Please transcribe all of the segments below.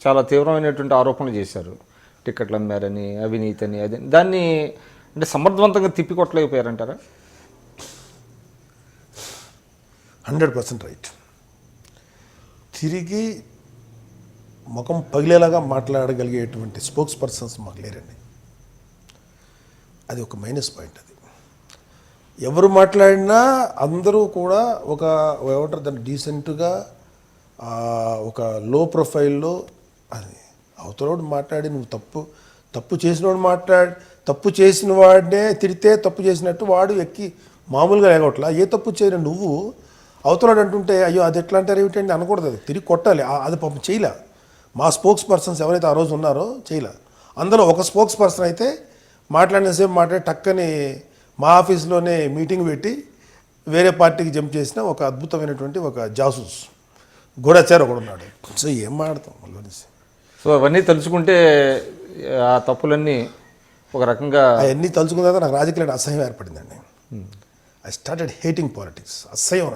చాలా తీవ్రమైనటువంటి ఆరోపణలు చేశారు. టికెట్లు అమ్మారని, అవినీతి అని, అది దాన్ని అంటే సమర్థవంతంగా తిప్పికొట్టలేకపోయారంటారా? 100% రైట్. తిరిగి ముఖం పగిలేలాగా మాట్లాడగలిగేటువంటి స్పోక్స్ పర్సన్స్ మాకు లేరండి. అది ఒక మైనస్ పాయింట్. అది ఎవరు మాట్లాడినా అందరూ కూడా ఒక ఏమంటారు దాన్ని డీసెంట్గా ఒక లో ప్రొఫైల్లో, అది అవతలోడు మాట్లాడి నువ్వు తప్పు చేసినోడు తప్పు చేసిన వాడినే తిడితే తప్పు చేసినట్టు వాడు ఎక్కి మామూలుగా లేగొట్లా. ఏ తప్పు చేయను నువ్వు అవతలాడు అంటుంటే అయ్యో అది ఎట్లా అంటారు ఏమిటండి అనకూడదు. అది తిరిగి కొట్టాలి. అది పాపం చేయలే. మా స్పోక్స్ పర్సన్స్ ఎవరైతే ఆ రోజు ఉన్నారో చేయలే. అందులో ఒక స్పోక్స్ పర్సన్ అయితే మాట్లాడినసేపు మాట్లాడి టక్కని మా ఆఫీస్లోనే మీటింగ్ పెట్టి వేరే పార్టీకి జంప్ చేసిన ఒక అద్భుతమైనటువంటి ఒక జాసూస్ గూఢచారి ఒకడు ఉన్నాడు. సో ఏం మాట్లాడతాం మళ్ళీ. సో అవన్నీ తలుచుకుంటే ఆ తప్పులన్నీ ఒక రకంగా అవన్నీ తలుచుకున్న తర్వాత నాకు రాజకీయాలు అసహ్యం ఏర్పడిందండి. I started hating politics. అసహ్యం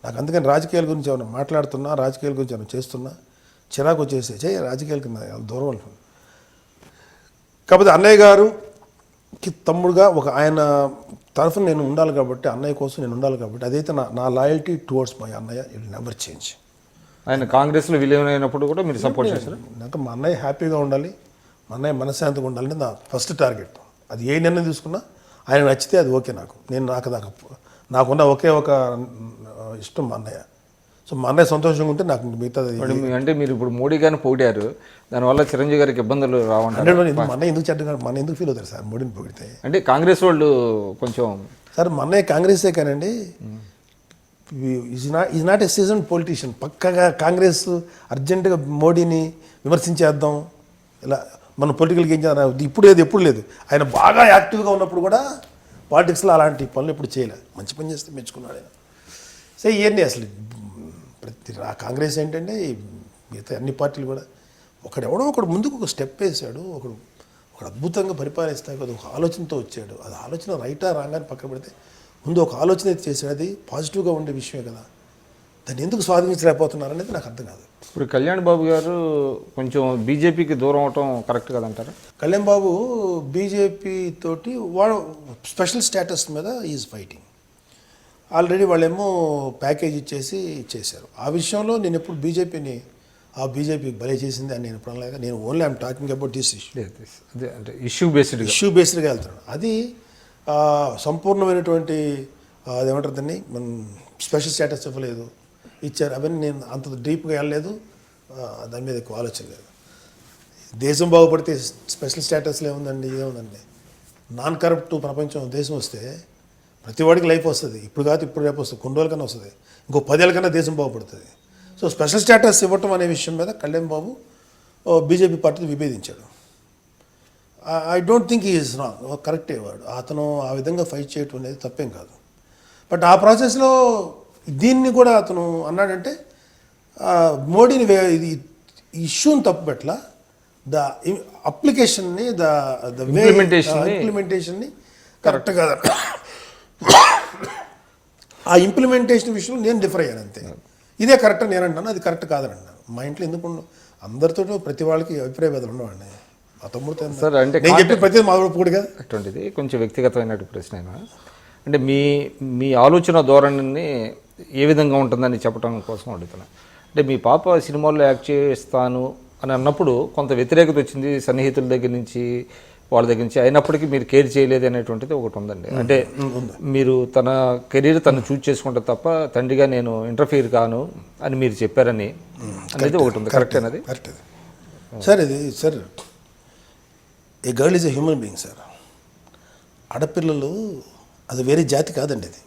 నాకు అందుకని రాజకీయాల గురించి ఏమైనా మాట్లాడుతున్నా, రాజకీయాల గురించి ఏమైనా చేస్తున్నా చిరాకు వచ్చేసి రాజకీయాల కింద దూరం ఉంటుంది. కాకపోతే అన్నయ్య గారుకి తమ్ముడుగా ఒక ఆయన తరఫున నేను ఉండాలి కాబట్టి, అన్నయ్య కోసం నేను ఉండాలి కాబట్టి, అదైతే నా లాయల్టీ టువర్డ్స్ మై అన్నయ్య ఇట్ నెవర్ చేంజ్. ఆయన కాంగ్రెస్లో విలీనం అయినప్పుడు కూడా మీరు సపోర్ట్ చేశారు. నాకు మా అన్నయ్య హ్యాపీగా ఉండాలి, మా అన్నయ్య మనశ్శాంతిగా ఉండాలని నా ఫస్ట్ టార్గెట్. అది ఏ నిర్ణయం తీసుకున్నా ఆయన నచ్చితే అది ఓకే. నాకున్న ఒకే ఒక ఇష్టం మా అన్నయ్య. సో మా అన్నయ్య సంతోషంగా ఉంటే నాకు మిగతాది. అంటే మీరు ఇప్పుడు మోడీ గారిని పొగిడారు, దానివల్ల చిరంజీవి గారికి ఇబ్బందులు రావంటారు. మా అన్నయ్య ఎందుకు చెడ్డగా మన ఎందుకు ఫీల్ అవుతారు సార్ మోడీని పొగిడితే? అంటే కాంగ్రెస్ వాళ్ళు కొంచెం సార్ మా అన్నయ్య కాంగ్రెసే కానండి, is not a season politician. పక్కగా కాంగ్రెస్ అర్జెంటుగా మోడీని విమర్శించేద్దాం ఇలా మన పొలిటికల్కి ఏం చేద్దాం ఇప్పుడు లేదు, ఎప్పుడు లేదు. ఆయన బాగా యాక్టివ్గా ఉన్నప్పుడు కూడా పాలిటిక్స్లో అలాంటి పనులు ఎప్పుడు చేయలేదు. మంచి పని చేస్తే మెచ్చుకున్నాడు ఆయన. సో ఇవన్నీ అసలు కాంగ్రెస్ ఏంటంటే మిగతా అన్ని పార్టీలు కూడా ఒకడు ముందుకు ఒక స్టెప్ వేసాడు, ఒకడు అద్భుతంగా పరిపాలిస్తాడు, అది ఒక ఆలోచనతో వచ్చాడు. అది ఆలోచన రైటా రాగానే పక్కన పెడితే ముందు ఒక ఆలోచన అయితే చేశాడు. అది పాజిటివ్గా ఉండే విషయమే కదా. దాన్ని ఎందుకు స్వాధీనించలేకపోతున్నారు అనేది నాకు అర్థం కాదు. ఇప్పుడు కళ్యాణ్ బాబు గారు కొంచెం బీజేపీకి దూరం అవటం కరెక్ట్ కదంటారా? కళ్యాణ్ బాబు బీజేపీ తోటి వాడు స్పెషల్ స్టేటస్ మీద ఈజ్ ఫైటింగ్. ఆల్రెడీ వాళ్ళేమో ప్యాకేజ్ ఇచ్చేసి చేశారు. ఆ విషయంలో నేను ఎప్పుడు బీజేపీని బీజేపీ భలే చేసింది అని నేను ఎప్పుడు అనలేక. నేను only I'm talking about this issue. అదే అంటే ఇష్యూ బేస్డ్గా వెళ్తున్నాను. అది సంపూర్ణమైనటువంటి అదేమంటారు దాన్ని మనం స్పెషల్ స్టేటస్ ఇవ్వలేదు, ఇచ్చారు. అవన్నీ నేను అంత డీప్గా వెళ్ళలేదు, దాని మీద ఎక్కువ ఆలోచన లేదు. దేశం బాగుపడితే స్పెషల్ స్టేటస్లో ఏముందండి. నాన్ కరప్ట్ ప్రపంచం దేశం వస్తే ప్రతి వాడికి లైఫ్ వస్తుంది. ఇప్పుడు కాదు ఇప్పుడు రేపు వస్తుంది, కొన్ని రోజుల కన్నా వస్తుంది, ఇంకో 10 ఏళ్ళ కన్నా దేశం బాగుపడుతుంది. సో స్పెషల్ స్టేటస్ ఇవ్వటం అనే విషయం మీద కళ్యాణ్ బాబు బీజేపీ పార్టీని విభేదించాడు. I don't think is wrong, కరెక్టే వాడు. అతను ఆ విధంగా ఫైట్ చేయటం అనేది తప్పేం కాదు. బట్ ఆ ప్రాసెస్లో దీన్ని కూడా అతను అన్నాడంటే మోడీని ఇష్యూని తప్పుపెట్ల, ద అప్లికేషన్ని ద ఇంప్లిమెంటేషన్ని కరెక్ట్ కాదు. ఆ ఇంప్లిమెంటేషన్ విషయంలో నేను డిఫర్ అయ్యాను అంతే. ఇదే కరెక్ట్ అని నేను అంటాను, అది కరెక్ట్ కాదని అన్నాను. మా ఇంట్లో ఎందుకు అందరితో ప్రతి వాళ్ళకి అభిప్రాయ భేదాలు ఉండవండి. మా తమ్ముడితో సార్ అంటే నేను చెప్పిన ప్రతి మాట్లాడు కదా. అటువంటిది కొంచెం వ్యక్తిగతమైన ప్రశ్న అయినా అంటే మీ ఆలోచన ధోరణిని ఏ విధంగా ఉంటుందని చెప్పడం కోసం అడుగుతున్నాను. అంటే మీ పాప సినిమాల్లో యాక్ట్ చేస్తాను అని అన్నప్పుడు కొంత వ్యతిరేకత వచ్చింది సన్నిహితుల దగ్గర నుంచి, వాళ్ళ దగ్గర నుంచి. అయినప్పటికీ మీరు కేర్ చేయలేదు అనేటువంటిది ఒకటి ఉందండి. అంటే మీరు తన కెరీర్ తను చూజ్ చేసుకుంటే తప్ప తండ్రిగా నేను ఇంటర్ఫీర్ కాను అని మీరు చెప్పారని అనేది ఒకటి ఉంది. కరెక్ట్ అనేది సార్. ఇది sir A girl is a human being sir. ఆడపిల్లలు అది వేరే జాతి కాదండి. అది